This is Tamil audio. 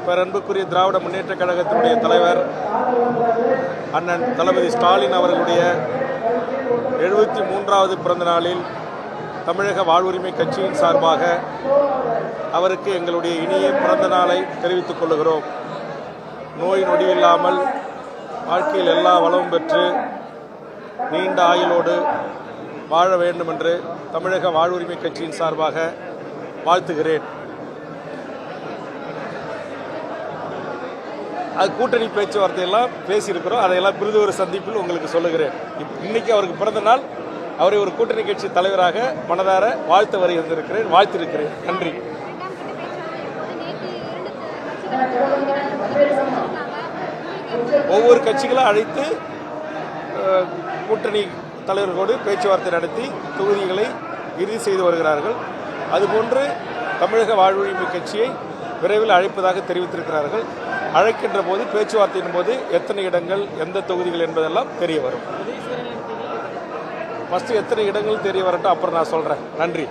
பேரன்புக்குரிய திராவிட முன்னேற்றக் கழகத்தினுடைய தலைவர் அண்ணன் தளபதி ஸ்டாலின் அவர்களுடைய 73வது பிறந்த நாளில் தமிழக வாழ்வுரிமை கட்சியின் சார்பாக அவருக்கு எங்களுடைய இனிய பிறந்த நாளை தெரிவித்துக் கொள்கிறோம். நோய் நொடி இல்லாமல் வாழ்க்கையில் எல்லா வளமும் பெற்று நீண்ட ஆயுளோடு வாழ வேண்டும் என்று தமிழக வாழ்வுரிமை கட்சியின் சார்பாக வாழ்த்துகிறேன். அது கூட்டணி பேச்சுவார்த்தையெல்லாம் பேசியிருக்கிறோம். அதையெல்லாம் பிரிது ஒரு சந்திப்பில் உங்களுக்கு சொல்லுகிறேன். இன்னைக்கு அவருக்கு பிறந்த நாள். அவரை ஒரு கூட்டணி கட்சி தலைவராக மனதார வாழ்த்து வருகிறேன், வாழ்த்திருக்கிறேன். நன்றி. ஒவ்வொரு கட்சிகளும் அழைத்து கூட்டணி தலைவர்களோடு பேச்சுவார்த்தை நடத்தி தொகுதிகளை இறுதி செய்து வருகிறார்கள். அதுபோன்று தமிழக வாழ்வுரிமை கட்சியை விரைவில் அழைப்பதாக தெரிவித்திருக்கிறார்கள். அழைக்கின்ற போது பேச்சுவார்த்தையின் போது எத்தனை இடங்கள், எந்த தொகுதிகள் என்பதெல்லாம் தெரிய வரும். ஃபர்ஸ்ட் எத்தனை இடங்கள் தெரிய வரட்டும், அப்புறம் நான் சொல்றேன். நன்றி.